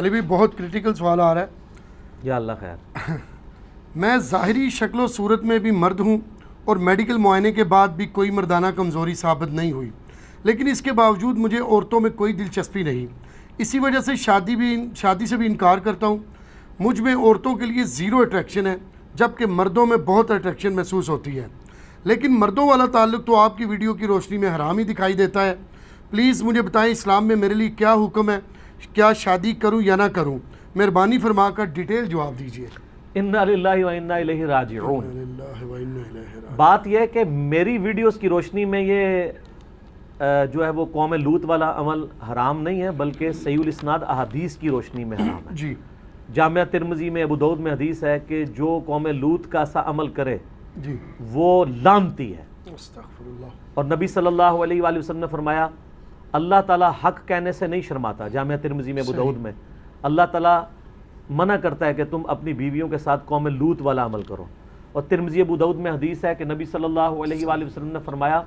علی بھائی بہت کرٹیکل سوال آ رہا ہے. یا اللہ خیر. میں ظاہری شکل و صورت میں بھی مرد ہوں اور میڈیکل معائنے کے بعد بھی کوئی مردانہ کمزوری ثابت نہیں ہوئی، لیکن اس کے باوجود مجھے عورتوں میں کوئی دلچسپی نہیں. اسی وجہ سے شادی سے بھی انکار کرتا ہوں. مجھ میں عورتوں کے لیے زیرو اٹریکشن ہے، جبکہ مردوں میں بہت اٹریکشن محسوس ہوتی ہے. لیکن مردوں والا تعلق تو آپ کی ویڈیو کی روشنی میں حرام ہی دکھائی دیتا ہے. پلیز مجھے بتائیں اسلام میں میرے لیے کیا حکم ہے، کیا شادی کروں یا نہ کروں؟ مہربانی فرما کر ڈیٹیل جواب دیجیے. انا للہ و انا الیہ راجعون. بات یہ ہے کہ میری ویڈیوز کی روشنی میں یہ جو ہے وہ قوم لوط والا عمل حرام نہیں ہے، بلکہ صحیح الاسناد احادیث کی روشنی میں حرام ہے. جی. جامعہ ترمذی میں ابو داؤد میں حدیث ہے کہ جو قوم لوط کا سا عمل کرے جی وہ لعنتی ہے. استغفر اللہ. اور نبی صلی اللہ علیہ وآلہ وسلم نے فرمایا اللہ تعالیٰ حق کہنے سے نہیں شرماتا. جامعہ ترمذی میں ابو داؤد میں اللہ تعالیٰ منع کرتا ہے کہ تم اپنی بیویوں کے ساتھ قوم لوط والا عمل کرو. اور ترمذی ابو داؤد میں حدیث ہے کہ نبی صلی اللہ علیہ وآلہ وسلم نے فرمایا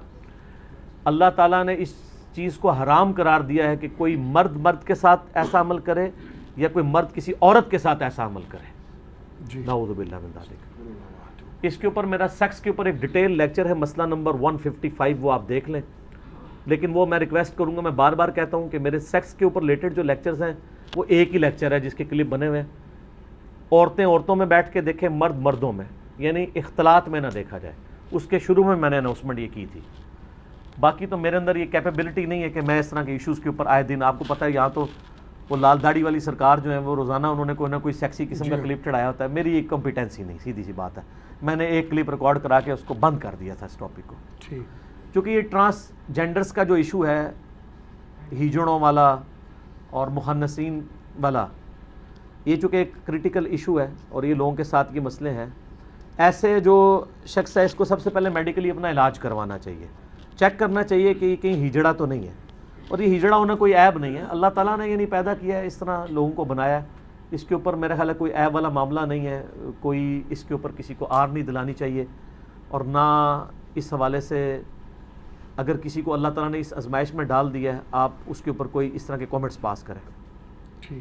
اللہ تعالیٰ نے اس چیز کو حرام قرار دیا ہے کہ کوئی مرد کے ساتھ ایسا عمل کرے یا کوئی مرد کسی عورت کے ساتھ ایسا عمل کرے. نعوذ باللہ من ذالک. اس کے اوپر میرا سیکس کے اوپر ایک ڈیٹیل لیکچر ہے، مسئلہ نمبر 155، وہ آپ دیکھ لیں. لیکن وہ میں ریکویسٹ کروں گا، میں بار بار کہتا ہوں کہ میرے سیکس کے اوپر ریلیٹڈ جو لیکچرز ہیں وہ ایک ہی لیکچر ہے جس کے کلپ بنے ہوئے ہیں. عورتیں عورتوں میں بیٹھ کے دیکھیں، مرد مردوں میں، یعنی اختلاط میں نہ دیکھا جائے. اس کے شروع میں نے اناؤنسمنٹ یہ کی تھی. باقی تو میرے اندر یہ کیپیبلٹی نہیں ہے کہ میں اس طرح کے ایشوز کے اوپر آئے دن، آپ کو پتہ ہے یہاں تو وہ لال داڑھی والی سرکار جو ہے وہ روزانہ انہوں نے کوئی نہ کوئی سیکسی قسم کا کلپ چڑھایا ہوتا ہے. میری ایک کمپیٹنسی نہیں، سیدھی سی بات ہے. میں نے ایک کلپ ریکارڈ کرا کے اس کو بند کر دیا تھا اس ٹاپک کو. چونکہ یہ ٹرانسجینڈرز کا جو ایشو ہے، ہیجڑوں والا اور مخنثین والا، یہ چونکہ ایک کریٹیکل ایشو ہے اور یہ لوگوں کے ساتھ یہ مسئلے ہیں. ایسے جو شخص ہے اس کو سب سے پہلے میڈیکلی اپنا علاج کروانا چاہیے، چیک کرنا چاہیے کہ یہ کہیں ہیجڑا تو نہیں ہے. اور یہ ہجڑا ہونا کوئی عیب نہیں ہے، اللہ تعالیٰ نے یہ نہیں پیدا کیا ہے، اس طرح لوگوں کو بنایا ہے. اس کے اوپر میرا خیال ہے کوئی عیب والا معاملہ نہیں ہے، کوئی اس کے اوپر کسی کو آر نہیں دلانی چاہیے. اور نہ اس حوالے سے اگر کسی کو اللہ تعالیٰ نے اس آزمائش میں ڈال دیا ہے آپ اس کے اوپر کوئی اس طرح کے کومنٹس پاس کریں.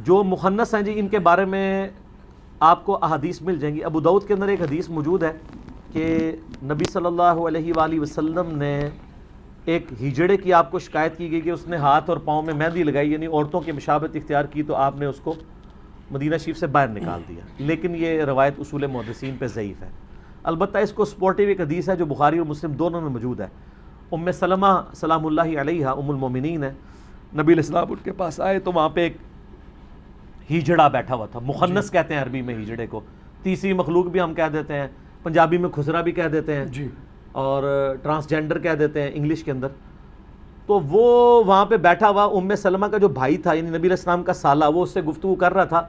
جو مخنث ہیں جی ان کے بارے میں آپ کو احادیث مل جائیں گی. ابو داؤد کے اندر ایک حدیث موجود ہے کہ نبی صلی اللہ علیہ وآلہ وسلم نے ایک ہجڑے کی آپ کو شکایت کی گئی کہ اس نے ہاتھ اور پاؤں میں مہندی لگائی، یعنی عورتوں کی مشابہت اختیار کی، تو آپ نے اس کو مدینہ شریف سے باہر نکال دیا. لیکن یہ روایت اصول محدثین پہ ضعیف ہے. البتہ اس کو سپورٹیو ایک حدیث ہے جو بخاری اور مسلم دونوں میں موجود ہے. ام سلمہ سلام اللہ علیہ ام المومنین ہے، نبی علیہ السلام ان کے پاس آئے تو وہاں پہ ایک ہجڑا بیٹھا ہوا تھا. مخنث کہتے ہیں عربی میں ہجڑے کو، تیسری مخلوق بھی ہم کہہ دیتے ہیں، پنجابی میں خسرا بھی کہہ دیتے ہیں اور ٹرانسجینڈر کہہ دیتے ہیں انگلش کے اندر. تو وہ وہاں پہ بیٹھا ہوا ام سلمہ کا جو بھائی تھا یعنی نبی علیہ السلام کا سالہ، وہ اس سے گفتگو کر رہا تھا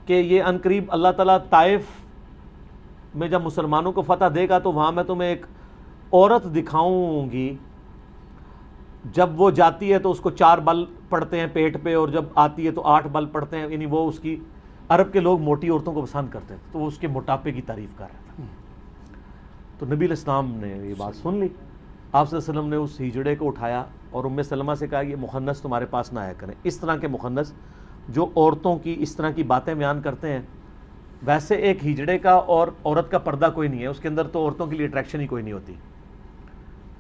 کہ یہ عنقریب اللہ تعالیٰ طائف میں جب مسلمانوں کو فتح دے گا تو وہاں میں تمہیں ایک عورت دکھاؤں گی، جب وہ جاتی ہے تو اس کو 4 بل پڑتے ہیں پیٹ پہ اور جب آتی ہے تو 8 بل پڑتے ہیں. یعنی وہ اس کی، عرب کے لوگ موٹی عورتوں کو پسند کرتے ہیں تو وہ اس کے موٹاپے کی تعریف کر رہا تھا. تو نبی علیہ السلام نے یہ بات سن لی. آپ صلی اللہ علیہ وسلم نے اس ہجڑے کو اٹھایا اور ام سلمہ سے کہا یہ مخنث تمہارے پاس نہ آیا کریں. اس طرح کے مخنث جو عورتوں کی اس طرح کی باتیں بیان کرتے ہیں. ویسے ایک ہجڑے کا اور عورت کا پردہ کوئی نہیں ہے، اس کے اندر تو عورتوں کے لیے اٹریکشن ہی کوئی نہیں ہوتی.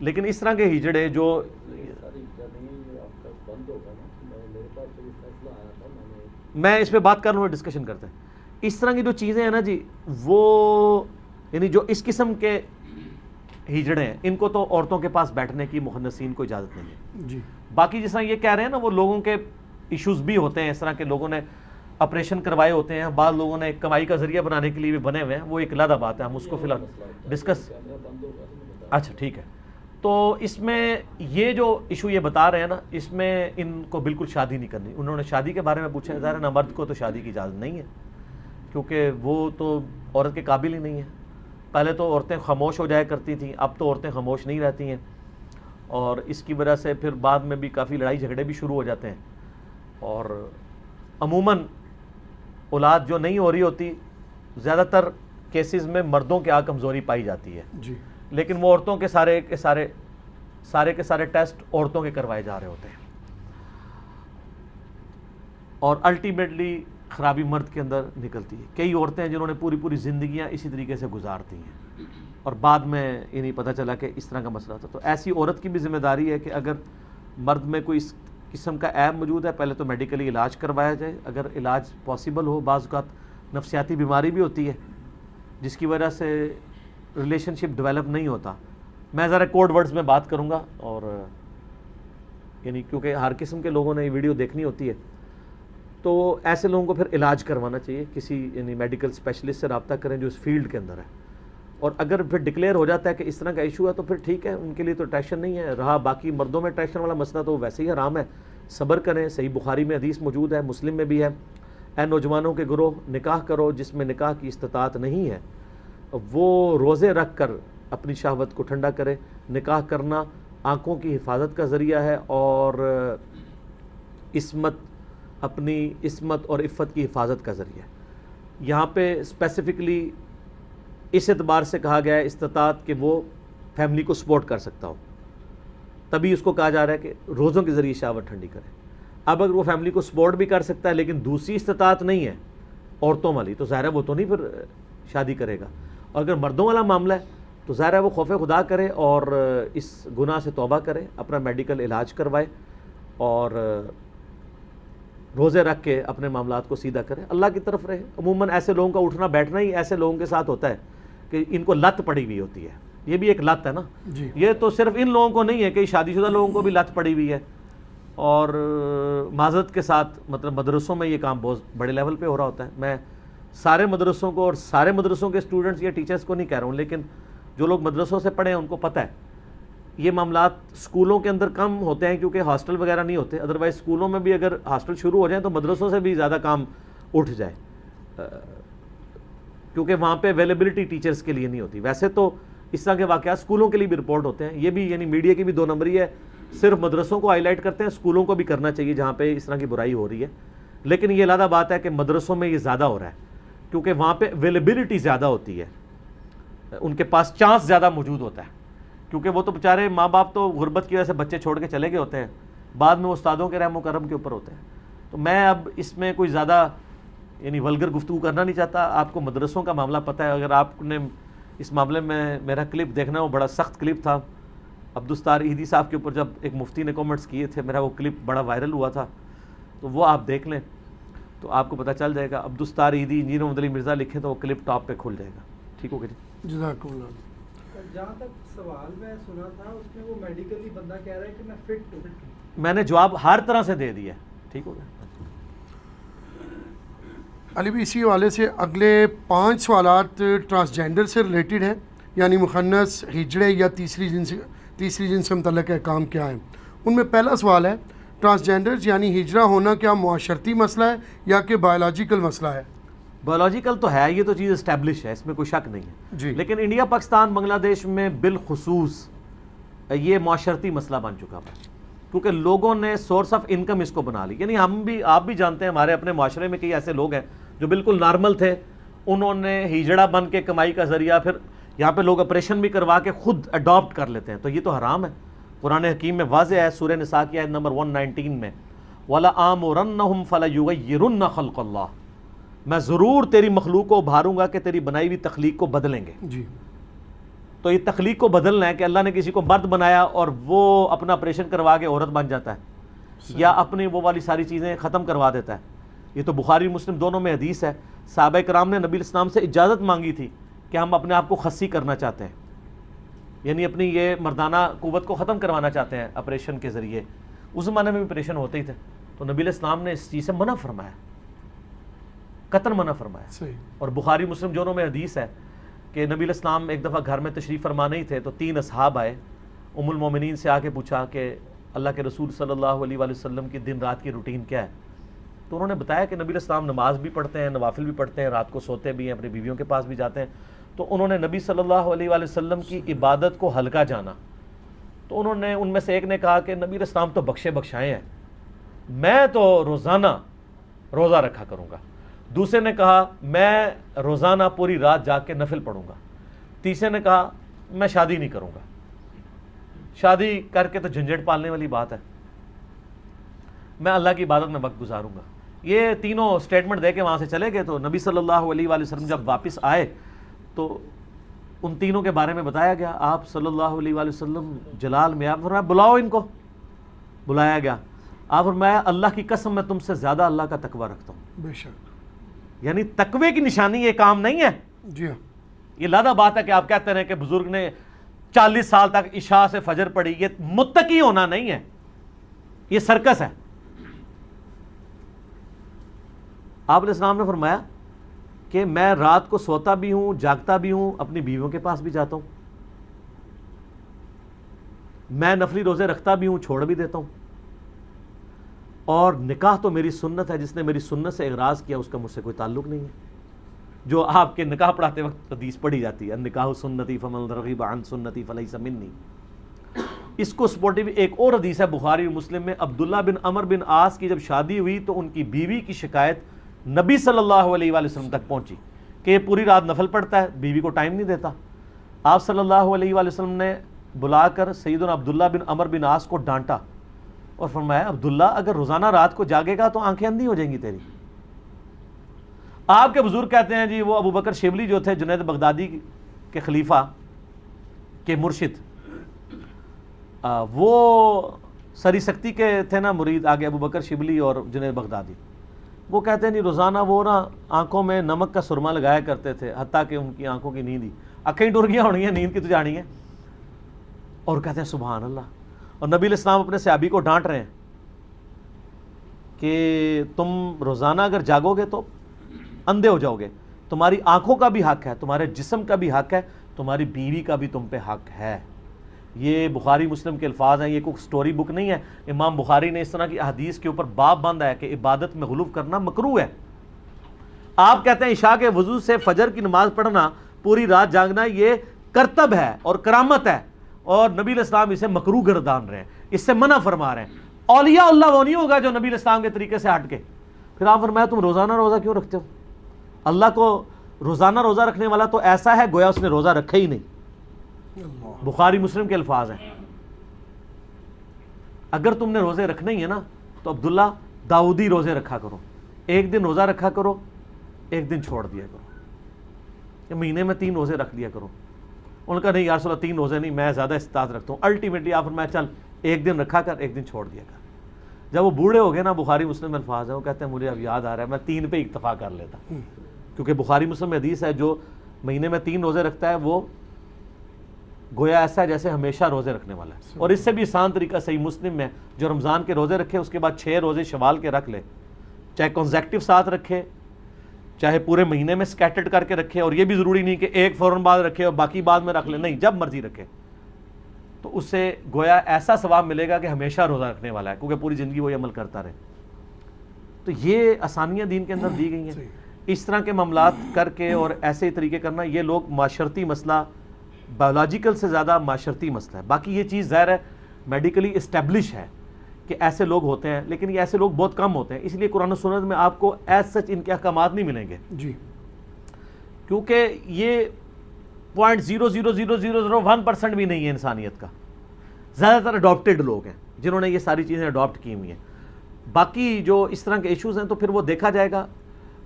لیکن اس طرح کے ہجڑے جو میں اس پہ بات کر رہا ہوں، ڈسکشن کرتے ہیں. اس طرح کی جو چیزیں ہیں نا جی، وہ یعنی جو اس قسم کے ہجڑے ہیں ان کو تو عورتوں کے پاس بیٹھنے کی مخنثین کو اجازت نہیں ہے جی. باقی جس طرح یہ کہہ رہے ہیں نا وہ لوگوں کے ایشوز بھی ہوتے ہیں، اس طرح کے لوگوں نے آپریشن کروائے ہوتے ہیں، بعض لوگوں نے کمائی کا ذریعہ بنانے کے لیے بھی بنے ہوئے ہیں، وہ ایک علیحدہ بات ہے، ہم اس کو فی الحال ڈسکس. اچھا ٹھیک ہے. تو اس میں یہ جو ایشو یہ بتا رہے ہیں نا، اس میں ان کو بالکل شادی نہیں کرنی. انہوں نے شادی کے بارے میں پوچھا ہے، ظاہر ہے نا مرد کو تو شادی کی اجازت نہیں ہے کیونکہ وہ تو عورت کے قابل ہی نہیں ہے. پہلے تو عورتیں خاموش ہو جایا کرتی تھیں، اب تو عورتیں خاموش نہیں رہتی ہیں اور اس کی وجہ سے پھر بعد میں بھی کافی لڑائی جھگڑے بھی شروع ہو جاتے ہیں. اور عموماً اولاد جو نہیں ہو رہی ہوتی زیادہ تر کیسز میں مردوں کے کمزوری پائی جاتی ہے جی. لیکن وہ عورتوں کے سارے ٹیسٹ عورتوں کے کروائے جا رہے ہوتے ہیں. اور الٹیمیٹلی خرابی مرد کے اندر نکلتی ہے. کئی عورتیں ہیں جنہوں نے پوری پوری زندگیاں اسی طریقے سے گزارتی ہیں اور بعد میں یہ نہیں پتہ چلا کہ اس طرح کا مسئلہ تھا. تو ایسی عورت کی بھی ذمہ داری ہے کہ اگر مرد میں کوئی اس قسم کا عیب موجود ہے پہلے تو میڈیکلی علاج کروایا جائے. اگر علاج پاسبل ہو، بعض اوقات نفسیاتی بیماری بھی ہوتی ہے جس کی وجہ سے ریلیشن شپ ڈیولپ نہیں ہوتا. میں ذرا کوڈ ورڈز میں بات کروں گا اور یعنی کیونکہ ہر قسم کے لوگوں نے یہ ویڈیو دیکھنی ہوتی ہے تو ایسے لوگوں کو پھر علاج کروانا چاہیے. کسی یعنی میڈیکل اسپیشلسٹ سے رابطہ کریں جو اس فیلڈ کے اندر ہے. اور اگر پھر ڈکلیئر ہو جاتا ہے کہ اس طرح کا ایشو ہے تو پھر ٹھیک ہے، ان کے لیے تو ٹیشن نہیں ہے. رہا باقی مردوں میں ٹیشن والا مسئلہ تو ویسے ہی حرام ہے. صبر کریں. صحیح بخاری میں حدیث موجود ہے، مسلم میں بھی ہے، اے نوجوانوں کے گروہ نکاح کرو جس میں نکاح کی استطاعت نہیں ہے، وہ روزے رکھ کر اپنی شہوت کو ٹھنڈا کرے. نکاح کرنا آنکھوں کی حفاظت کا ذریعہ ہے اور اپنی عصمت اور عفت کی حفاظت کا ذریعہ ہے. یہاں پہ اسپیسیفکلی اس اعتبار سے کہا گیا ہے استطاعت کہ وہ فیملی کو سپورٹ کر سکتا ہو، تبھی اس کو کہا جا رہا ہے کہ روزوں کے ذریعے شہوت ٹھنڈی کرے. اب اگر وہ فیملی کو سپورٹ بھی کر سکتا ہے لیکن دوسری استطاعت نہیں ہے عورتوں والی تو ظاہر ہے وہ تو نہیں پھر شادی کرے گا. اور اگر مردوں والا معاملہ ہے تو ظاہر ہے وہ خوف خدا کرے اور اس گناہ سے توبہ کرے، اپنا میڈیکل علاج کروائے اور روزے رکھ کے اپنے معاملات کو سیدھا کرے، اللہ کی طرف رہے. عموماً ایسے لوگوں کا اٹھنا بیٹھنا ہی ایسے لوگوں کے ساتھ ہوتا ہے کہ ان کو لت پڑی ہوئی ہوتی ہے. یہ بھی ایک لت ہے نا جی. یہ تو صرف ان لوگوں کو نہیں ہے، کہ شادی شدہ لوگوں کو بھی لت پڑی ہوئی ہے. اور معذرت کے ساتھ مطلب مدرسوں میں یہ کام بہت بڑے لیول پہ ہو رہا ہوتا ہے. میں سارے مدرسوں کو اور سارے مدرسوں کے اسٹوڈنٹس یا ٹیچرز کو نہیں کہہ رہا ہوں، لیکن جو لوگ مدرسوں سے پڑھے ہیں ان کو پتہ ہے یہ معاملات اسکولوں کے اندر کم ہوتے ہیں کیونکہ ہاسٹل وغیرہ نہیں ہوتے. ادروائز اسکولوں میں بھی اگر ہاسٹل شروع ہو جائیں تو مدرسوں سے بھی زیادہ کام اٹھ جائے کیونکہ وہاں پہ اویلیبلٹی ٹیچرز کے لیے نہیں ہوتی. ویسے تو اس طرح کے واقعات اسکولوں کے لیے بھی رپورٹ ہوتے ہیں. یہ بھی یعنی میڈیا کی بھی دو نمبری ہے، صرف مدرسوں کو ہائی لائٹ کرتے ہیں، اسکولوں کو بھی کرنا چاہیے جہاں پہ اس طرح کی برائی ہو رہی ہے. لیکن یہ علیحدہ بات ہے کہ مدرسوں میں یہ زیادہ ہو رہا ہے کیونکہ وہاں پہ اویلیبلٹی زیادہ ہوتی ہے، ان کے پاس چانس زیادہ موجود ہوتا ہے. کیونکہ وہ تو بیچارے ماں باپ تو غربت کی وجہ سے بچے چھوڑ کے چلے گئے ہوتے ہیں، بعد میں وہ استادوں کے رحم و کرم کے اوپر ہوتے ہیں. تو میں اب اس میں کوئی زیادہ یعنی ولگر گفتگو کرنا نہیں چاہتا. آپ کو مدرسوں کا معاملہ پتہ ہے. اگر آپ نے اس معاملے میں میرا کلپ دیکھنا وہ بڑا سخت کلپ تھا عبدالستار ایدھی صاحب کے اوپر، جب ایک مفتی نے کامنٹس کیے تھے، میرا وہ کلپ بڑا وائرل ہوا تھا، تو وہ آپ دیکھ لیں تو آپ کو پتہ چل جائے گا. عبدالستار ایدھی انجینئر محمد علی مرزا لکھیں تو وہ کلپ ٹاپ پہ کھل جائے گا. ٹھیک ہو گیا جی؟ جزاک اللہ. جہاں تک سوال میں سنا تھا اس میں وہ میڈیکلی بندہ کہہ رہا ہے کہ میں فٹ ہوں. میں نے جواب ہر طرح سے دے دیا. ٹھیک ہو گیا. علی بھی اسی حوالے سے اگلے 5 سوالات ٹرانسجینڈر سے ریلیٹڈ ہیں، یعنی مخنث، ہجڑے یا تیسری جنس سے متعلق احکام کیا ہیں. ان میں پہلا سوال ہے ٹرانسجینڈرز یعنی ہجرہ ہونا کیا معاشرتی مسئلہ ہے یا کہ بایولوجیکل مسئلہ ہے؟ بایولوجیکل تو ہے، یہ تو چیز اسٹیبلش ہے، اس میں کوئی شک نہیں ہے جی. لیکن انڈیا، پاکستان، بنگلہ دیش میں بالخصوص یہ معاشرتی مسئلہ بن چکا ہے کیونکہ لوگوں نے سورس آف انکم اس کو بنا لی. یعنی ہم بھی، آپ بھی جانتے ہیں، ہمارے اپنے معاشرے میں کئی ایسے لوگ ہیں جو بالکل نارمل تھے، انہوں نے ہجڑا بن کے کمائی کا ذریعہ، پھر یہاں پہ لوگ آپریشن بھی کروا کے خود اڈاپٹ کر لیتے ہیں. تو یہ تو حرام ہے. قرآن حکیم میں واضح ہے، سورہ نساء کی آیت نمبر 119 میں وَلَآمُرَنَّهُمْ فَلَيُغَيِّرُنَّ خَلْقَ اللَّهِ، میں ضرور تیری مخلوق کو ابھاروں گا کہ تیری بنائی ہوئی تخلیق کو بدلیں گے. جی. تو یہ تخلیق کو بدلنا ہے کہ اللہ نے کسی کو مرد بنایا اور وہ اپنا آپریشن کروا کے عورت بن جاتا ہے یا اپنی وہ والی ساری چیزیں ختم کروا دیتا ہے. یہ تو بخاری مسلم دونوں میں حدیث ہے. صحابہ کرام نے نبی الاسلام سے اجازت مانگی تھی کہ ہم اپنے آپ کو خصی کرنا چاہتے ہیں، یعنی اپنی یہ مردانہ قوت کو ختم کروانا چاہتے ہیں آپریشن کے ذریعے. اس زمانے میں بھی آپریشن ہوتے ہی تھے. تو نبی الاسلام نے اس چیز سے منع فرمایا، قطعاً منع فرمایا. صحیح. اور بخاری مسلم دونوں میں حدیث ہے کہ نبی الاسلام ایک دفعہ گھر میں تشریف فرما نہیں تھے تو 3 اصحاب آئے، ام المومنین سے آ کے پوچھا کہ اللہ کے رسول صلی اللہ علیہ وآلہ وسلم کی دن رات کی روٹین کیا ہے. تو انہوں نے بتایا کہ نبی الاسلام نماز بھی پڑھتے ہیں، نوافل بھی پڑھتے ہیں، رات کو سوتے بھی ہیں، اپنی بیویوں کے پاس بھی جاتے ہیں. تو انہوں نے نبی صلی اللہ علیہ وآلہ وسلم کی عبادت کو ہلکا جانا. تو انہوں نے، ان میں سے ایک نے کہا کہ نبی الاسلام تو بخشے بخشائے ہیں، میں تو روزانہ روزہ رکھا کروں گا. دوسرے نے کہا میں روزانہ پوری رات جاگ کے نفل پڑھوں گا. تیسرے نے کہا میں شادی نہیں کروں گا، شادی کر کے تو جھنجھٹ پالنے والی بات ہے، میں اللہ کی عبادت میں وقت گزاروں گا. یہ تینوں سٹیٹمنٹ دے کے وہاں سے چلے گئے. تو نبی صلی اللہ علیہ وآلہ وسلم جب واپس آئے تو ان تینوں کے بارے میں بتایا گیا. آپ صلی اللہ علیہ وآلہ وسلم جلال میں آپ فرمایا بلاؤ ان کو. بلایا گیا. آپ فرمایا اللہ کی قسم میں تم سے زیادہ اللہ کا تقوی رکھتا ہوں. بے شک. یعنی تقوی کی نشانی یہ کام نہیں ہے. جی ہاں. یہ لادہ بات ہے کہ آپ کہتے ہیں کہ بزرگ نے 40 سال تک عشاء سے فجر پڑھی. یہ متقی ہونا نہیں ہے, یہ سرکس ہے. آپ علیہ السلام نے فرمایا کہ میں رات کو سوتا بھی ہوں, جاگتا بھی ہوں, اپنی بیویوں کے پاس بھی جاتا ہوں, میں نفلی روزے رکھتا بھی ہوں, چھوڑ بھی دیتا ہوں, اور نکاح تو میری سنت ہے. جس نے میری سنت سے اغراض کیا اس کا مجھ سے کوئی تعلق نہیں ہے. جو آپ کے نکاح پڑھاتے وقت حدیث پڑھی جاتی ہے, نکاح سنتی فمن رغب عن سنتی فلیس منی. اس کو سپورٹیو ایک اور حدیث ہے بخاری و مسلم میں. عبداللہ بن عمر بن عاص کی جب شادی ہوئی تو ان کی بیوی کی شکایت نبی صلی اللہ علیہ وآلہ وسلم تک پہنچی کہ یہ پوری رات نفل پڑھتا ہے, بیوی کو ٹائم نہیں دیتا. آپ صلی اللہ علیہ وآلہ وسلم نے بلا کر سیدنا عبداللہ بن عمر بن عاص کو ڈانٹا اور فرمایا عبداللہ اگر روزانہ رات کو جاگے گا تو آنکھیں اندھی ہو جائیں گی تیری. آپ کے بزرگ کہتے ہیں جی وہ ابو بکر شبلی جو تھے جنید بغدادی کے خلیفہ کے مرشد, وہ سری سختی کے تھے نا مرید آگے ابو بکر شبلی اور جنید بغدادی. وہ کہتے ہیں نہیں روزانہ وہ نا آنکھوں میں نمک کا سرما لگایا کرتے تھے حتیٰ کہ ان کی آنکھوں کی نیند ہی آنکھیں ٹر گیا ہونی ہیں, نیند کی تو جانی ہے. اور کہتے ہیں سبحان اللہ. اور نبی علیہ السلام اپنے صحابی کو ڈانٹ رہے ہیں کہ تم روزانہ اگر جاگو گے تو اندھے ہو جاؤ گے. تمہاری آنکھوں کا بھی حق ہے, تمہارے جسم کا بھی حق ہے, تمہاری بیوی کا بھی تم پہ حق ہے. یہ بخاری مسلم کے الفاظ ہیں, یہ کوئی سٹوری بک نہیں ہے. امام بخاری نے اس طرح کی احادیث کے اوپر باب باندھا ہے کہ عبادت میں غلو کرنا مکروہ ہے. آپ کہتے ہیں عشاء کے وضو سے فجر کی نماز پڑھنا, پوری رات جاگنا یہ کرتب ہے اور کرامت ہے, اور نبی علیہ السلام اسے مکروہ گردان رہے ہیں, اس سے منع فرما رہے ہیں. اولیاء اللہ وہ نہیں ہوگا جو نبی علیہ السلام کے طریقے سے ہٹ کے. پھر آپ فرمایا تم روزانہ روزہ کیوں رکھتے ہو؟ اللہ کو روزانہ روزہ رکھنے والا تو ایسا ہے گویا اس نے روزہ رکھا ہی نہیں. بخاری مسلم کے الفاظ ہیں. اگر تم نے روزے رکھنے ہی ہے نا تو عبداللہ داؤدی روزے رکھا کرو. ایک دن روزہ رکھا کرو, ایک دن چھوڑ دیا کرو, یا مہینے میں 3 روزے رکھ لیا کرو. ان کا نہیں یا رسول اللہ 3 روزے نہیں, میں زیادہ استطاعت رکھتا ہوں. الٹیمیٹلی آپ فرمایا چل ایک دن رکھا کر, ایک دن چھوڑ دیا کر. جب وہ بوڑھے ہو گئے نا, بخاری مسلم میں الفاظ ہیں, وہ کہتے ہیں مجھے اب یاد آ رہا ہے میں 3 پہ اکتفا کر لیتا, کیونکہ بخاری مسلم میں حدیث ہے جو مہینے میں 3 روزے رکھتا ہے وہ گویا ایسا ہے جیسے ہمیشہ روزے رکھنے والا ہے. اور اس سے بھی آسان طریقہ صحیح مسلم میں جو رمضان کے روزے رکھے اس کے بعد 6 روزے شوال کے رکھ لے, چاہے کنزیکٹیو ساتھ رکھے چاہے پورے مہینے میں سکیٹرڈ کر کے رکھے. اور یہ بھی ضروری نہیں کہ ایک فوراً بعد رکھے اور باقی بعد میں رکھ لے, نہیں, جب مرضی رکھے تو اس سے گویا ایسا ثواب ملے گا کہ ہمیشہ روزہ رکھنے والا ہے, کیونکہ پوری زندگی وہی عمل کرتا رہے. تو یہ آسانیاں دین کے اندر دی گئی ہیں. اس طرح کے معاملات کر کے اور ایسے طریقے کرنا, یہ لوگ معاشرتی مسئلہ, بایولوجیکل سے زیادہ معاشرتی مسئلہ ہے. باقی یہ چیز ظاہر ہے میڈیکلی اسٹیبلش ہے کہ ایسے لوگ ہوتے ہیں, لیکن یہ ایسے لوگ بہت کم ہوتے ہیں. اس لیے قرآن و سنت میں آپ کو ایز سچ ان کے احکامات نہیں ملیں گے جی, کیونکہ یہ 0.00001% بھی نہیں ہے انسانیت کا. زیادہ تر اڈاپٹیڈ لوگ ہیں جنہوں نے یہ ساری چیزیں اڈاپٹ کی ہوئی ہیں. باقی جو اس طرح کے ایشوز ہیں تو پھر وہ دیکھا جائے گا.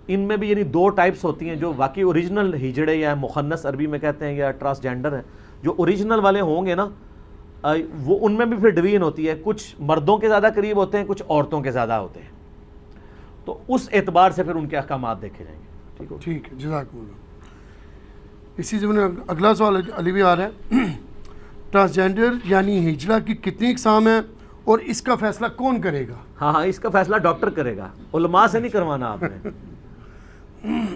ان میں بھی یعنی 2 ٹائپس ہوتی ہیں, جو واقعی اوریجنل ہجڑے یا مخنث عربی میں کہتے ہیں یا ٹرانسجینڈر ہیں. جو اوریجنل والے ہوں گے نا وہ ان میں بھی پھر ڈویژن ہوتی ہے, کچھ مردوں کے زیادہ قریب ہوتے ہیں, کچھ عورتوں کے زیادہ ہوتے ہیں. تو اس اعتبار سے پھر ان کے احکامات دیکھے جائیں گے. ٹھیک ہے, جزاکم اللہ. اسی زمانے اگلا سوال علی بھی آ رہا ہے, ٹرانسجینڈر یعنی ہجڑا کی کتنی اقسام ہیں اور اس کا فیصلہ کون کرے گا؟ ہاں, اس کا فیصلہ ڈاکٹر کرے گا, علماء سے نہیں کروانا آپ نے,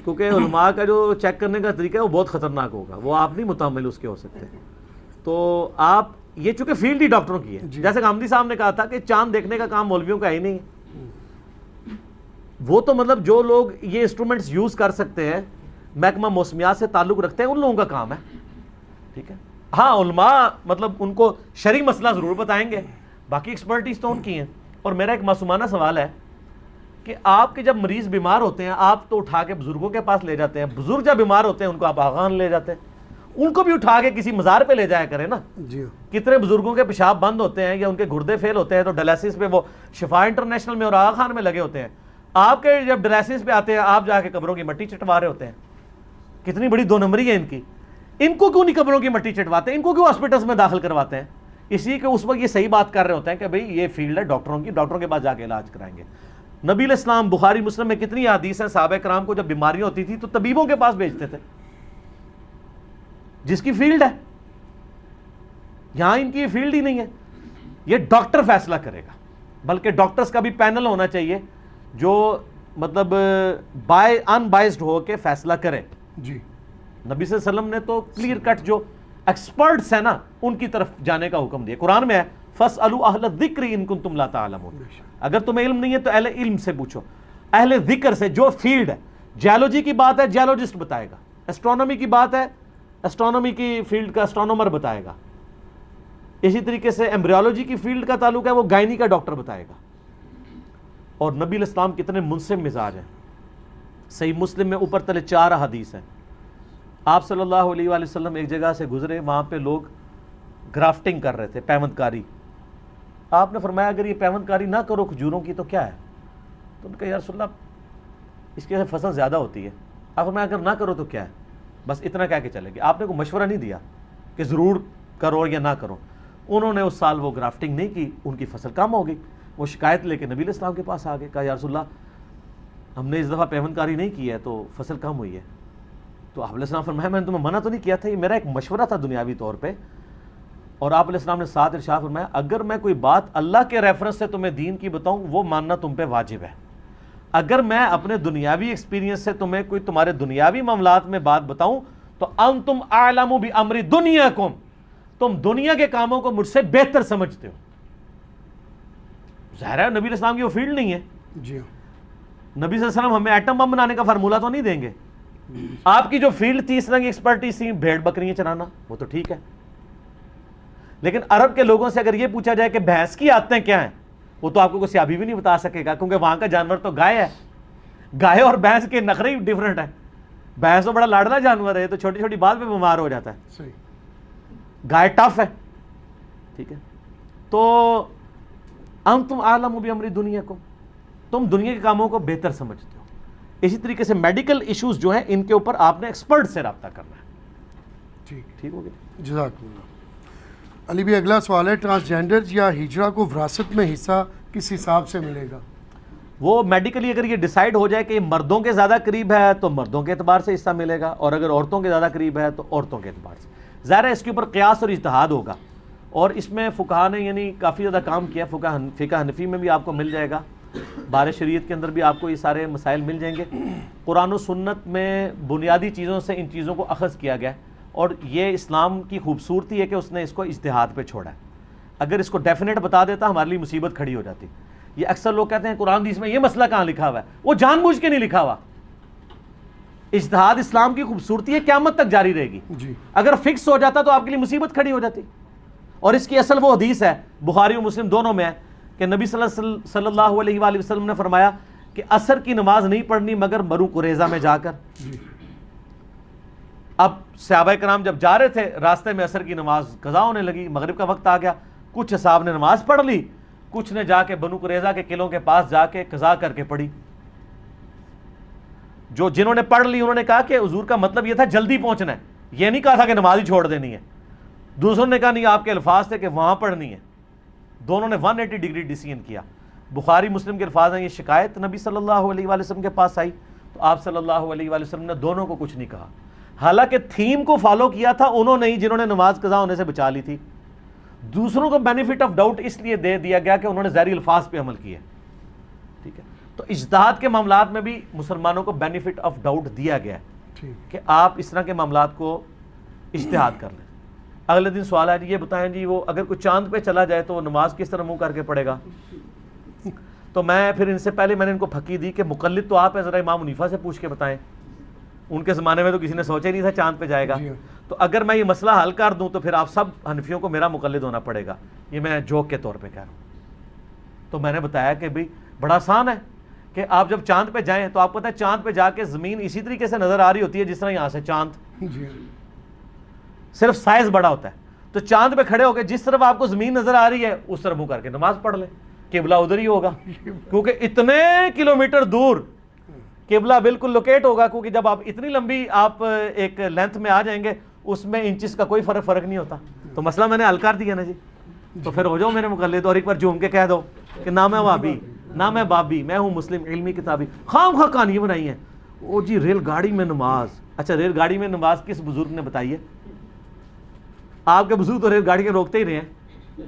کیونکہ علماء کا جو چیک کرنے کا طریقہ ہے وہ بہت خطرناک ہوگا, وہ آپ نہیں متحمل اس کے ہو سکتے. تو آپ یہ چونکہ فیلڈ ہی ڈاکٹروں کی ہے, جیسے غامدی صاحب نے کہا تھا کہ چاند دیکھنے کا کام مولویوں کا ہی نہیں ہے. وہ تو مطلب جو لوگ یہ انسٹرومنٹس یوز کر سکتے ہیں, محکمہ موسمیات سے تعلق رکھتے ہیں, ان لوگوں کا کام ہے. ٹھیک ہے, ہاں علماء مطلب ان کو شرعی مسئلہ ضرور بتائیں گے, باقی ایکسپرٹیز تو ان کی ہیں. اور میرا ایک معصومانہ سوال ہے کہ آپ کے جب مریض بیمار ہوتے ہیں آپ تو اٹھا کے بزرگوں کے پاس لے جاتے ہیں, بزرگ جب بیمار ہوتے ہیں ان کو آپ آغان لے جاتے ہیں, ان کو بھی اٹھا کے کسی مزار پہ لے جایا کریں نا. جی, کتنے بزرگوں کے پیشاب بند ہوتے ہیں یا ان کے گردے فیل ہوتے ہیں تو ڈائلسس پہ وہ شفا انٹرنیشنل میں اور آغا خان میں لگے ہوتے ہیں. آپ کے جب ڈائلسس پہ آتے ہیں آپ جا کے قبروں کی مٹی چٹوا رہے ہوتے ہیں. کتنی بڑی دو نمبری ہے ان کی. ان کو کیوں نہیں قبروں کی مٹی چٹواتے ہیں؟ ان کو کیوں ہاسپٹلس میں داخل کرواتے ہیں؟ اسی کہ اس وقت یہ صحیح بات کر رہے ہوتے ہیں کہ بھئی یہ فیلڈ ہے ڈاکٹروں کی، ڈاکٹروں کے پاس جا کے علاج کرائیں گے. نبی علیہ السلام بخاری مسلم میں کتنی حدیث ہیں، صحابہ کرام کو جب بیماریاں ہوتی تھی تو طبیبوں کے پاس بھیجتے تھے جس کی فیلڈ ہے. یہاں ان کی یہ فیلڈ ہی نہیں ہے. یہ ڈاکٹر فیصلہ کرے گا، بلکہ ڈاکٹرز کا بھی پینل ہونا چاہیے جو مطلب ان بائزڈ ہو کے فیصلہ کرے. جی نبی صلی اللہ علیہ وسلم نے تو کلیئر کٹ جو ایکسپرٹس ہیں نا ان کی طرف جانے کا حکم دیا. قرآن میں ہے فَاسْأَلُوا أَهْلَ الذِّكْرِ إِن كُنتُمْ لَا تَعْلَمُونَ. اگر تمہیں علم نہیں ہے تو اہل علم سے پوچھو، اہل ذکر سے. جو فیلڈ ہے، جیولوجی کی بات ہے جیولوجسٹ بتائے گا، اسٹرونومی کی بات ہے اسٹرونومی کی فیلڈ کا اسٹرونومر بتائے گا. اسی طریقے سے ایمبریولوجی کی فیلڈ کا تعلق ہے وہ گائنی کا ڈاکٹر بتائے گا. اور نبی علیہ السلام کتنے منصف مزاج ہیں. صحیح مسلم میں اوپر تلے 4 حدیث ہیں. آپ صلی اللہ علیہ وآلہ وسلم ایک جگہ سے گزرے، وہاں پہ لوگ گرافٹنگ کر رہے تھے، پیوند کاری. آپ نے فرمایا اگر یہ پیوند کاری نہ کرو کھجوروں کی تو کیا ہے؟ تو انہوں نے کہا یا رسول اللہ اس کے فصل زیادہ ہوتی ہے. آپ فرمایا اگر نہ کرو تو کیا ہے؟ بس اتنا کہہ کے چلے گئے. آپ نے کوئی مشورہ نہیں دیا کہ ضرور کرو یا نہ کرو. انہوں نے اس سال وہ گرافٹنگ نہیں کی، ان کی فصل کم ہو گئی. وہ شکایت لے کے نبی علیہ السلام کے پاس آ گئے، کہا یا رسول اللہ ہم نے اس دفعہ پیوند کاری نہیں کی ہے تو فصل کم ہوئی ہے. تو آپ علیہ السلام فرمایا میں نے تمہیں منع تو نہیں کیا تھا، یہ میرا ایک مشورہ تھا دنیاوی طور پہ. اور آپ علیہ السلام نے ساتھ ارشاد فرمایا اگر میں کوئی بات اللہ کے ریفرنس سے تمہیں دین کی بتاؤں وہ ماننا تم پہ واجب ہے. اگر میں اپنے دنیاوی ایکسپیرینس سے تمہیں کوئی تمہارے دنیاوی معاملات میں بات بتاؤں تو انتم اعلم بامر دنیاکم، تم دنیا کے کاموں کو مجھ سے بہتر سمجھتے ہو. ظاہر ہے نبی علیہ السلام کی وہ فیلڈ نہیں ہے. جی نبی صلی اللہ علیہ وسلم ہمیں ایٹم بم بنانے کا فارمولہ تو نہیں دیں گے. آپ کی جو فیلڈ تھی اس طرح کی ایکسپرٹیز تھی بھیڑ بکریاں چرانا، وہ تو ٹھیک ہے. لیکن عرب کے لوگوں سے اگر یہ پوچھا جائے کہ بھینس کی عادتیں کیا ہیں، وہ تو آپ کو کوئی سیابی بھی نہیں بتا سکے گا، کیونکہ وہاں کا جانور تو گائے ہے. گائے اور بھینس کے نخرے ہی ڈیفرنٹ ہیں. بھینس تو بڑا لاڈلا جانور ہے، تو چھوٹی چھوٹی بات پہ بیمار ہو جاتا ہے. صحیح. گائے ٹف ہے. ٹھیک ہے. تو انتم اعلم بامر دنیاکم، تم دنیا کے کاموں کو بہتر سمجھتے ہو. اسی طریقے سے میڈیکل ایشوز جو ہیں ان کے اوپر آپ نے ایکسپرٹ سے رابطہ کرنا ہے. ٹھیک ہو گیا. جزاک اللہ. علی بھی اگلا سوال ہے ٹرانسجینڈرز یا ہجرا کو وراثت میں حصہ کس حساب سے ملے گا؟ وہ میڈیکلی اگر یہ ڈیسائیڈ ہو جائے کہ یہ مردوں کے زیادہ قریب ہے تو مردوں کے اعتبار سے حصہ ملے گا، اور اگر عورتوں کے زیادہ قریب ہے تو عورتوں کے اعتبار سے. ظاہر ہے اس کے اوپر قیاس اور اجتہاد ہوگا، اور اس میں فقہا نے یعنی کافی زیادہ کام کیا. فقہ حنفی میں بھی آپ کو مل جائے گا، بار شریعت کے اندر بھی آپ کو یہ سارے مسائل مل جائیں گے. قرآن و سنت میں بنیادی چیزوں سے ان چیزوں کو اخذ کیا گیا ہے، اور یہ اسلام کی خوبصورتی ہے کہ اس نے اس کو اجتہاد پہ چھوڑا ہے. اگر اس کو ڈیفینیٹ بتا دیتا ہمارے لیے مصیبت کھڑی ہو جاتی. یہ اکثر لوگ کہتے ہیں قرآن حدیث میں یہ مسئلہ کہاں لکھا ہوا ہے، وہ جان بوجھ کے نہیں لکھا ہوا. اجتہاد اسلام کی خوبصورتی ہے، قیامت تک جاری رہے گی. جی اگر فکس ہو جاتا تو آپ کے لیے مصیبت کھڑی ہو جاتی. اور اس کی اصل وہ حدیث ہے بخاری و مسلم دونوں میں ہے کہ نبی صلی اللہ علیہ وآلہ وسلم نے فرمایا کہ عصر کی نماز نہیں پڑھنی مگر بنو قریظہ میں جا کر. اب صحابہ کرام جب جا رہے تھے راستے میں عصر کی نماز قضا ہونے لگی، مغرب کا وقت آ گیا. کچھ صاحب نے نماز پڑھ لی، کچھ نے جا کے بنو قریظہ کے قلعوں کے پاس جا کے قضا کر کے پڑھی. جنہوں نے پڑھ لی انہوں نے کہا کہ حضور کا مطلب یہ تھا جلدی پہنچنا ہے، یہ نہیں کہا تھا کہ نماز ہی چھوڑ دینی ہے. دوسروں نے کہا نہیں آپ کے الفاظ تھے کہ وہاں پڑھنی ہے. دونوں نے 180 ڈگری ڈیسیژن کیا. بخاری مسلم کے الفاظ ہیں یہ شکایت نبی صلی اللہ علیہ وآلہ وسلم کے پاس آئی تو آپ صلی اللہ علیہ وآلہ وسلم نے دونوں کو کچھ نہیں کہا. حالانکہ تھیم کو فالو کیا تھا انہوں نے ہی جنہوں نے نماز قضا ہونے سے بچا لی تھی. دوسروں کو بینیفٹ آف ڈاؤٹ اس لیے دے دیا گیا کہ انہوں نے ظاہری الفاظ پہ عمل کیا. ٹھیک ہے. تو اجتہاد کے معاملات میں بھی مسلمانوں کو بینیفٹ آف ڈاؤٹ دیا گیا ہے کہ آپ اس طرح کے معاملات کو اجتہاد کر لیں. اگلے دن سوال ہے یہ بتائیں جی وہ اگر کوئی چاند پہ چلا جائے تو وہ نماز کس طرح منہ کر کے پڑھے گا؟ تو میں پھر ان سے پہلے میں نے ان کو پھکی دی کہ مقلد تو آپ ہیں، ذرا امام حنیفہ سے پوچھ کے بتائیں. ان کے زمانے میں تو کسی نے سوچا ہی نہیں تھا چاند پہ جائے گا. تو اگر میں یہ مسئلہ حل کر دوں تو پھر آپ سب حنفیوں کو میرا مقلد ہونا پڑے گا. یہ میں جوک کے طور پہ کہہ رہا ہوں. تو میں نے بتایا کہ بھئی بڑا آسان ہے کہ آپ جب چاند پہ جائیں تو آپ پتہ ہے چاند پہ جا کے زمین اسی طریقے سے نظر آ رہی ہوتی ہے جس طرح یہاں سے چاند، صرف سائز بڑا ہوتا ہے. تو چاند پہ کھڑے ہو کے جس طرف آپ کو زمین نظر آ رہی ہے اس طرف منہ کر کے نماز پڑھ لیں. قبلہ ادھر ہی ہوگا، کیونکہ اتنے کلومیٹر دور قبلہ بالکل لوکیٹ ہوگا، کیونکہ جب آپ اتنی لمبی آپ ایک لینتھ میں آ جائیں گے اس میں انچز کا کوئی فرق نہیں ہوتا. تو مسئلہ میں نے حل کر دیا نا جی. تو پھر ہو جاؤ میرے مقلد اور ایک بار جھوم کے کہہ دو کہ نہ میں وہابی نہ میں بابی، میں ہوں مسلم علمی کتابی. خام خواہ کہانیاں بنائی ہیں. او جی ریل گاڑی میں نماز، اچھا ریل گاڑی میں نماز کس بزرگ نے بتائی ہے؟ آپ کے بزرگ تو ریل گاڑی کے روکتے ہی رہے ہیں.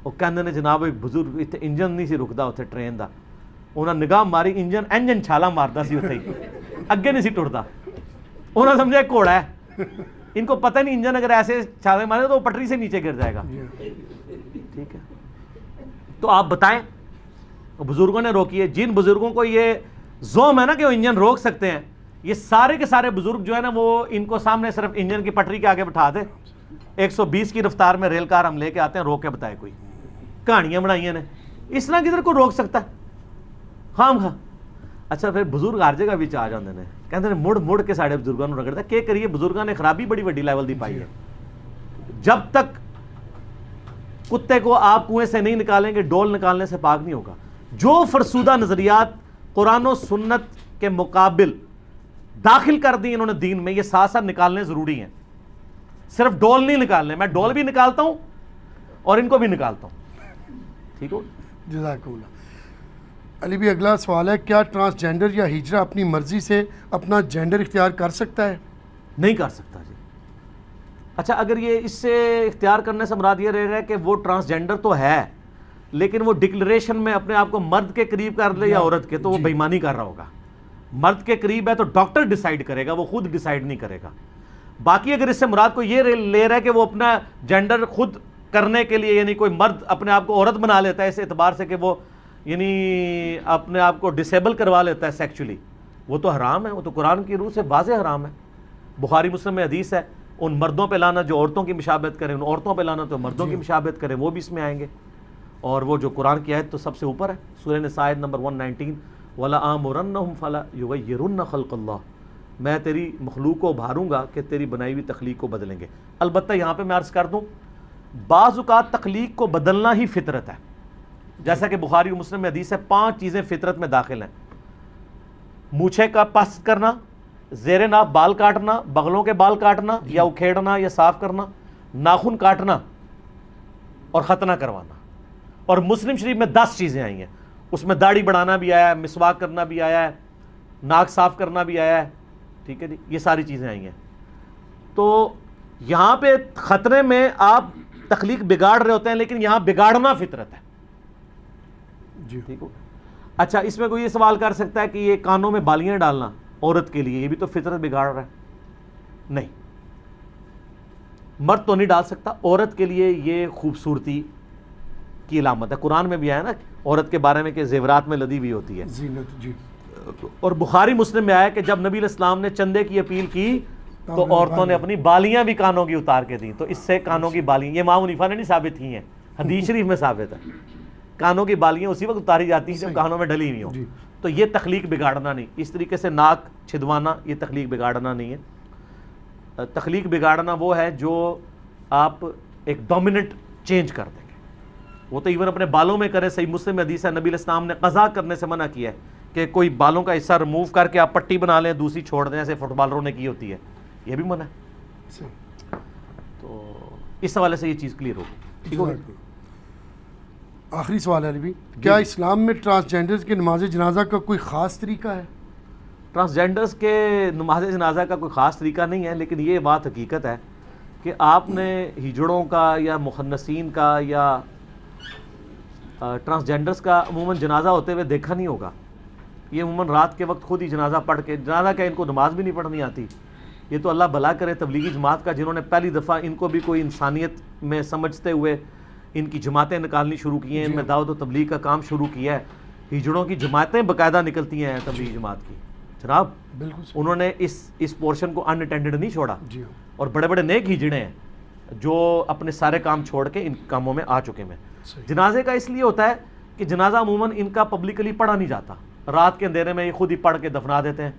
وہ کہندے نے جناب ایک بزرگ اتنے انجن نہیں سی رکدا اتنے ٹرین دا، انہاں نگاہ ماری انجن چھالا ماردا سی اتنے ہی، اگے نہیں سی ٹردا. انہاں سمجھا ایک گھوڑا ہے، ان کو پتہ نہیں انجن اگر ایسے چھالے مارے تو وہ پٹری سے نیچے گر جائے گا. ٹھیک ہے، تو آپ بتائیں بزرگوں نے روکی ہے. جن بزرگوں کو یہ زوم ہے نا کہ وہ انجن روک سکتے ہیں، یہ سارے کے سارے بزرگ جو ہے نا وہ ان کو سامنے صرف انجن کی پٹری کے آگے بٹھا دے، 120 کی رفتار میں ریل کار ہم لے کے آتے ہیں، روک کے بتائے کوئی. کہانیاں بنائی ہیں اس طرح کدھر کو روک سکتا ہے خام خواہ. اچھا پھر بزرگ ہر جگہ بھی آ جاندے نے، کہندے نے مڑ مڑ کے ساڑے بزرگاں نوں رگڑدا. کہ کریے بزرگاں نے خرابی بڑی وڈی لیول دی پائی ہے. جب تک کتے کو آپ کنویں سے نہیں نکالیں گے ڈول نکالنے سے پاک نہیں ہوگا. جو فرسودہ نظریات قرآن و سنت کے مقابل داخل کر دی انہوں نے دین میں، یہ ساتھ ساتھ نکالنے ضروری ہیں. صرف ڈول نہیں نکالنے، میں ڈول بھی نکالتا ہوں اور ان کو بھی نکالتا ہوں. ٹھیک ہو. جزاک اللہ. علی بھی اگلا سوال ہے، کیا ٹرانسجینڈر یا ہجرہ اپنی مرضی سے اپنا جینڈر اختیار کر سکتا ہے؟ نہیں کر سکتا جی. اچھا اگر یہ اس سے اختیار کرنے سے مراد یہ رہے گا کہ وہ ٹرانسجینڈر تو ہے لیکن وہ ڈکلریشن میں اپنے آپ کو مرد کے قریب کر لے یا عورت کے، تو وہ بےایمانی کر رہا ہوگا. مرد کے قریب ہے تو ڈاکٹر ڈیسائیڈ کرے گا، وہ خود ڈیسائیڈ نہیں کرے گا. باقی اگر اس سے مراد کو یہ لے رہا ہے کہ وہ اپنا جینڈر خود کرنے کے لیے، یعنی کوئی مرد اپنے آپ کو عورت بنا لیتا ہے اس اعتبار سے کہ وہ یعنی اپنے آپ کو ڈسیبل کروا لیتا ہے سیکچولی، وہ تو حرام ہے. وہ تو قرآن کی روح سے واضح حرام ہے. بخاری مسلم میں حدیث ہے، ان مردوں پہ لانا جو عورتوں کی مشابہت کریں، ان عورتوں پہ لانا تو مردوں کی مشابہت کریں، وہ بھی اس میں آئیں گے. اور وہ جو قرآن کی آیت تو سب سے اوپر ہے، سورہ نساء آیت نمبر 119، وَلَآمُرَنَّهُمْ فَلَا يُغَيِّرُنَّ خَلْقَ اللَّهِ، میں تیری مخلوق کو ابھاروں گا کہ تیری بنائی ہوئی تخلیق کو بدلیں گے. البتہ یہاں پہ میں عرض کر دوں، بعض اوقات تخلیق کو بدلنا ہی فطرت ہے. جیسا کہ بخاری و مسلم میں حدیث ہے، 5 چیزیں فطرت میں داخل ہیں: مونچھے کا پست کرنا، زیر ناف بال کاٹنا، بغلوں کے بال کاٹنا یا اکھیڑنا یا صاف کرنا، ناخن کاٹنا اور ختنہ کروانا. اور مسلم شریف میں 10 چیزیں آئی ہیں، اس میں داڑھی بڑھانا بھی آیا ہے، مسواک کرنا بھی آیا ہے، ناک صاف کرنا بھی آیا ہے. ٹھیک ہے جی، یہ ساری چیزیں آئی ہیں. تو یہاں پہ خطرے میں آپ تخلیق بگاڑ رہے ہوتے ہیں، لیکن یہاں بگاڑنا فطرت ہے. جی ٹھیک ہو. اچھا اس میں کوئی یہ سوال کر سکتا ہے کہ یہ کانوں میں بالیاں ڈالنا عورت کے لیے، یہ بھی تو فطرت بگاڑ رہا ہے؟ نہیں، مرد تو نہیں ڈال سکتا، عورت کے لیے یہ خوبصورتی کی علامت ہے. قرآن میں بھی آیا نا عورت کے بارے میں کہ زیورات میں لدی ہوئی ہوتی ہے. زینت. جی. اور بخاری مسلم میں آیا کہ جب نبی علیہ السلام نے چندے کی اپیل کی تو عورتوں نے اپنی بالیاں بھی کانوں کی اتار کے دیں. تو اس سے کانوں کی بالیاں، یہ امام حنیفہ نے نہیں ثابت کی ہیں، حدیث شریف میں ثابت ہے. کانوں کی بالیاں اسی وقت اتاری جاتی ہیں جب کانوں میں ڈلی ہوئی ہوں. تو یہ تخلیق بگاڑنا نہیں. اس طریقے سے ناک چھدوانا یہ تخلیق بگاڑنا نہیں ہے. تخلیق بگاڑنا وہ ہے جو آپ ایک ڈومیننٹ چینج کر دیں گے. وہ تو ایون اپنے بالوں میں کریں. صحیح مسلم میں حدیث ہے، نبی علیہ السلام نے قضا کرنے سے منع کیا ہے کہ کوئی بالوں کا حصہ ریموو کر کے آپ پٹی بنا لیں، دوسری چھوڑ دیں، ایسے فٹ بالروں نے کی ہوتی ہے، یہ بھی منع ہے. تو اس حوالے سے یہ چیز کلیئر ہوگی. آخری سوال ہے علی بھی، کیا اسلام میں ٹرانسجینڈرز کے نماز جنازہ کا کوئی خاص طریقہ ہے؟ ٹرانسجینڈرز کے نماز جنازہ کا کوئی خاص طریقہ نہیں ہے، لیکن یہ بات حقیقت ہے کہ آپ نے ہجڑوں کا یا مخنثین کا یا ٹرانسجینڈرز کا عموماً جنازہ ہوتے ہوئے دیکھا نہیں ہوگا. یہ عموماً رات کے وقت خود ہی جنازہ پڑھ کے، جنازہ کیا ان کو نماز بھی نہیں پڑھنی آتی. یہ تو اللہ بھلا کرے تبلیغی جماعت کا، جنہوں نے پہلی دفعہ ان کو بھی کوئی انسانیت میں سمجھتے ہوئے ان کی جماعتیں نکالنی شروع کی ہیں، ان میں دعوت و تبلیغ کا کام شروع کیا ہے. ہجڑوں کی جماعتیں باقاعدہ نکلتی ہیں تبلیغی جماعت کی. جناب انہوں نے اس پورشن کو ان اٹینڈڈ نہیں چھوڑا. اور بڑے بڑے نیک ہجڑے ہیں جو اپنے سارے کام چھوڑ کے ان کاموں میں آ چکے ہیں. جنازے کا اس لیے ہوتا ہے کہ جنازہ عموماً ان کا پبلکلی پڑھا نہیں جاتا، رات کے اندھیرے میں یہ خود ہی پڑھ کے دفنا دیتے ہیں.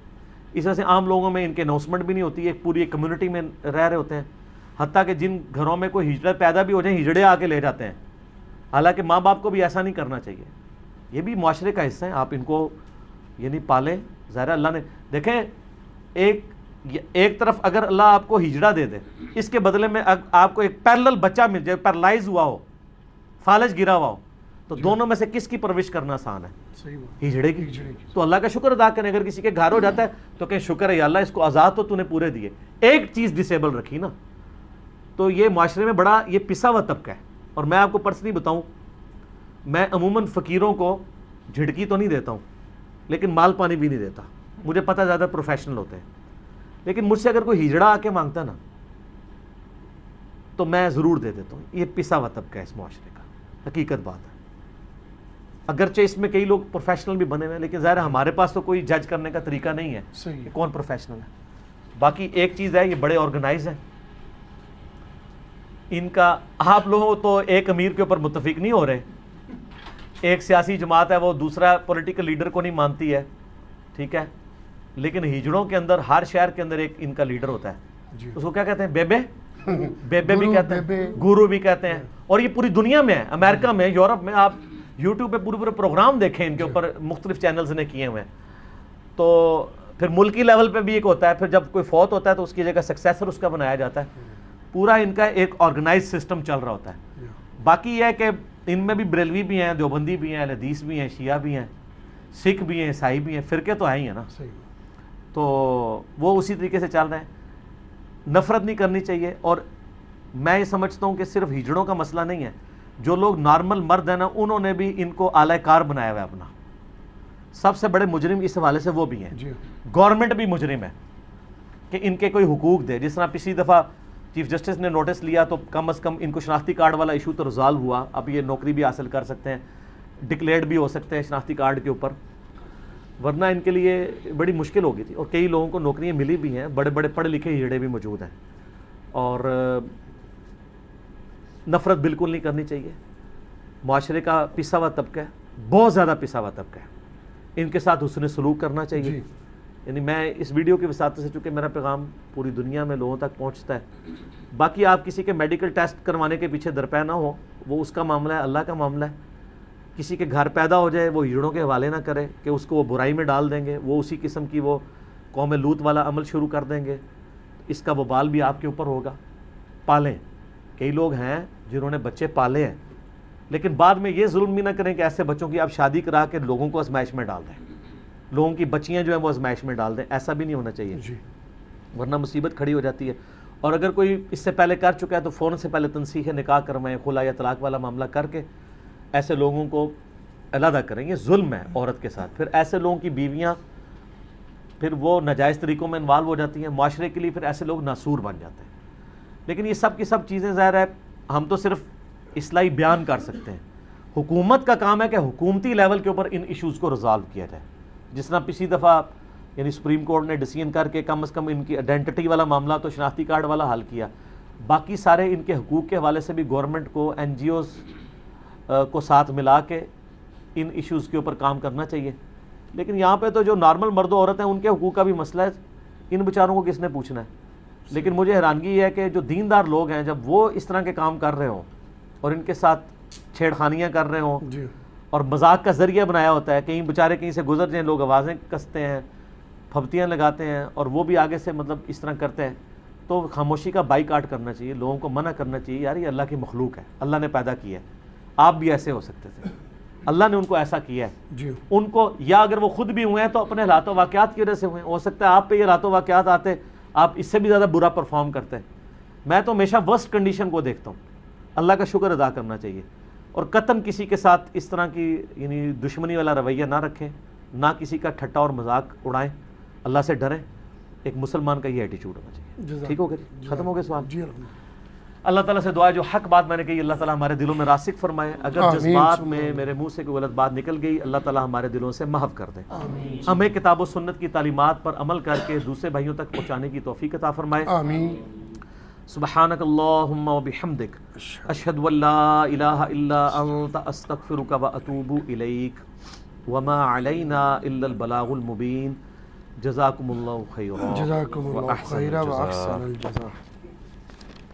اس وجہ سے عام لوگوں میں ان کے اناؤنسمنٹ بھی نہیں ہوتی. ایک پوری ایک کمیونٹی میں رہ رہے ہوتے ہیں. حتیٰ کہ جن گھروں میں کوئی ہجڑے پیدا بھی ہو جائیں، ہجڑے آ کے لے جاتے ہیں. حالانکہ ماں باپ کو بھی ایسا نہیں کرنا چاہیے، یہ بھی معاشرے کا حصہ ہیں، آپ ان کو یعنی پالیں. ظاہر اللہ نے دیکھیں ایک طرف اگر اللہ آپ کو ہجڑا دے دے، اس کے بدلے میں آپ کو ایک پیرلل بچہ مل جائے، پیرالائز ہوا ہو، فالج گرا ہوا ہو، تو دونوں میں سے کس کی پرورش کرنا آسان ہے؟ صحیح بات. ہجڑے کی. تو اللہ کا شکر ادا کریں. اگر کسی کے گھر ہو جاتا ہے تو کہیں شکر ہے یا اللہ اس کو آزاد تو نے پورے دیے، ایک چیز ڈسیبل رکھی نا. تو یہ معاشرے میں بڑا یہ پسا ہوا طبقہ ہے. اور میں آپ کو پرسنلی بتاؤں، میں عموماً فقیروں کو جھڑکی تو نہیں دیتا ہوں، لیکن مال پانی بھی نہیں دیتا. مجھے پتہ زیادہ پروفیشنل ہوتے ہیں، لیکن مجھ سے اگر کوئی ہجڑا آ کے مانگتا نا تو میں ضرور دے دیتا ہوں. یہ پسا ہوا طبقہ ہے اس معاشرے کا، حقیقت بات ہے. اگرچہ اس میں کئی لوگ پروفیشنل بھی بنے ہوئے ہیں، لیکن ظاہر ہمارے پاس تو کوئی جج کرنے کا طریقہ نہیں ہے صحیح کہ کون پروفیشنل ہے. باقی ایک چیز ہے، یہ بڑے آرگنائز ہیں. ان کا آپ لوگوں تو ایک امیر کے اوپر متفق نہیں ہو رہے. ایک سیاسی جماعت ہے وہ دوسرا پولیٹیکل لیڈر کو نہیں مانتی ہے، ٹھیک ہے، لیکن ہجڑوں کے اندر ہر شہر کے اندر ایک ان کا لیڈر ہوتا ہے. جی. اس کو کیا کہتے ہیں؟ بیبے بھی کہتے ہیں، بیبے. گورو بھی کہتے ہیں. اور یہ پوری دنیا میں ہے، امریکہ میں، یورپ میں. آپ یوٹیوب پہ پورے پروگرام دیکھیں ان کے اوپر، مختلف چینلز نے کیے ہوئے ہیں. تو پھر ملکی لیول پہ بھی ایک ہوتا ہے، پھر جب کوئی فوت ہوتا ہے تو اس کی جگہ سکسیسر اس کا بنایا جاتا ہے. پورا ان کا ایک آرگنائز سسٹم چل رہا ہوتا ہے. باقی یہ ہے کہ ان میں بھی بریلوی بھی ہیں، دیوبندی بھی ہیں، اہل حدیث بھی ہیں، شیعہ بھی ہیں، سکھ بھی ہیں، عیسائی بھی ہیں. فرقے تو ہیں ہی ہیں نا. تو وہ اسی طریقے سے چل رہے ہیں. نفرت نہیں کرنی چاہیے. اور میں یہ سمجھتا ہوں کہ صرف ہجڑوں کا مسئلہ نہیں ہے، جو لوگ نارمل مرد ہیں نا انہوں نے بھی ان کو اعلی کار بنایا ہوا ہے اپنا. سب سے بڑے مجرم اس حوالے سے وہ بھی ہیں. گورنمنٹ بھی مجرم ہے کہ ان کے کوئی حقوق دے. جس طرح پچھلی دفعہ چیف جسٹس نے نوٹس لیا تو کم از کم ان کو شناختی کارڈ والا ایشو تو ریزالو ہوا. اب یہ نوکری بھی حاصل کر سکتے ہیں، ڈکلیئرڈ بھی ہو سکتے ہیں شناختی کارڈ کے اوپر، ورنہ ان کے لیے بڑی مشکل ہو گئی تھی. اور کئی لوگوں کو نوکریاں ملی بھی ہیں، بڑے بڑے پڑھے لکھے ہجڑے بھی موجود ہیں. اور نفرت بالکل نہیں کرنی چاہیے. معاشرے کا پسا ہوا طبقہ ہے، بہت زیادہ پسا ہوا طبقہ ہے. ان کے ساتھ حسن سلوک کرنا چاہیے. یعنی میں اس ویڈیو کی وساطت سے، چونکہ میرا پیغام پوری دنیا میں لوگوں تک پہنچتا ہے. باقی آپ کسی کے میڈیکل ٹیسٹ کروانے کے پیچھے درپے نہ ہو، وہ اس کا معاملہ ہے، اللہ کا معاملہ ہے. کسی کے گھر پیدا ہو جائے وہ ہجڑوں کے حوالے نہ کرے کہ اس کو وہ برائی میں ڈال دیں گے، وہ اسی قسم کی وہ قوم لوط والا عمل شروع کر دیں گے. اس کا وبال بھی آپ کے اوپر ہوگا. پالیں. کئی لوگ ہیں جنہوں نے بچے پالے ہیں، لیکن بعد میں یہ ظلم بھی نہ کریں کہ ایسے بچوں کی آپ شادی کرا کے لوگوں کو آزمائش میں ڈال دیں، لوگوں کی بچیاں جو ہیں وہ آزمائش میں ڈال دیں. ایسا بھی نہیں ہونا چاہیے، ورنہ مصیبت کھڑی ہو جاتی ہے. اور اگر کوئی اس سے پہلے کر چکا ہے تو فوراً سے پہلے تنسیخ نکاح کروائیں، خلا یا طلاق والا معاملہ کر کے ایسے لوگوں کو علیحدہ کریں. یہ ظلم ہے عورت کے ساتھ. پھر ایسے لوگوں کی بیویاں پھر وہ ناجائز طریقوں میں انوالو ہو جاتی ہیں. معاشرے کے لیے پھر ایسے لوگ ناسور بن جاتے ہیں. لیکن یہ سب کی سب چیزیں ظاہر ہے ہم تو صرف اصلاحی بیان کر سکتے ہیں. حکومت کا کام ہے کہ حکومتی لیول کے اوپر ان ایشوز کو ریزالو کیا جائے. جس طرح پچھلی دفعہ یعنی سپریم کورٹ نے ڈیسیژن کر کے کم از کم ان کی آئیڈینٹی والا معاملہ تو شناختی کارڈ والا حل کیا. باقی سارے ان کے حقوق کے حوالے سے بھی گورنمنٹ کو، این جی اوز کو ساتھ ملا کے ان ایشوز کے اوپر کام کرنا چاہیے. لیکن یہاں پہ تو جو نارمل مرد و عورت ہیں ان کے حقوق کا بھی مسئلہ ہے. ان بیچاروں کو کس نے پوچھنا ہے؟ لیکن مجھے حیرانگی یہ ہے کہ جو دیندار لوگ ہیں جب وہ اس طرح کے کام کر رہے ہوں اور ان کے ساتھ چھیڑخانیاں کر رہے ہوں اور مذاق کا ذریعہ بنایا ہوتا ہے، کہیں بیچارے کہیں سے گزر جائیں لوگ آوازیں کستے ہیں، پھبتیاں لگاتے ہیں، اور وہ بھی آگے سے مطلب اس طرح کرتے ہیں، تو خاموشی کا بائیکاٹ کرنا چاہیے. لوگوں کو منع کرنا چاہیے، یار یہ اللہ کی مخلوق ہے، اللہ نے پیدا کیا ہے. آپ بھی ایسے ہو سکتے تھے، اللہ نے ان کو ایسا کیا ہے. ان کو یا اگر وہ خود بھی ہوئے ہیں تو اپنے حالات و واقعات کی وجہ سے ہوئے ہیں. ہو سکتا ہے آپ پہ یہ حالات و واقعات آتے آپ اس سے بھی زیادہ برا پرفارم کرتے. میں تو ہمیشہ ورسٹ کنڈیشن کو دیکھتا ہوں. اللہ کا شکر ادا کرنا چاہیے. اور قطعاً کسی کے ساتھ اس طرح کی یعنی دشمنی والا رویہ نہ رکھیں، نہ کسی کا ٹھٹا اور مذاق اڑائیں. اللہ سے ڈریں. ایک مسلمان کا یہ ایٹیچیوڈ ہونا چاہیے. ٹھیک ہو گیا؟ ختم ہو گئے سوال. اللہ تعالیٰ سے دعا ہے جو حق بات میں نے کہی اللہ تعالیٰ ہمارے دلوں میں راسخ فرمائے. اگر جذبات میں میرے منہ سے کوئی غلط بات نکل گئی اللہ تعالیٰ ہمارے دلوں سے محو کر دے. ہمیں کتاب و سنت کی تعلیمات پر عمل کر کے دوسرے بھائیوں تک پہنچانے کی توفیق عطا فرمائے. سبحانک اللہم و بحمدک اشہد ان لا الہ الا انت استغفرک و اتوب الیک وما علینا الا البلاغ المبین. جزاکم اللہ خیرا و احسن الجزاء.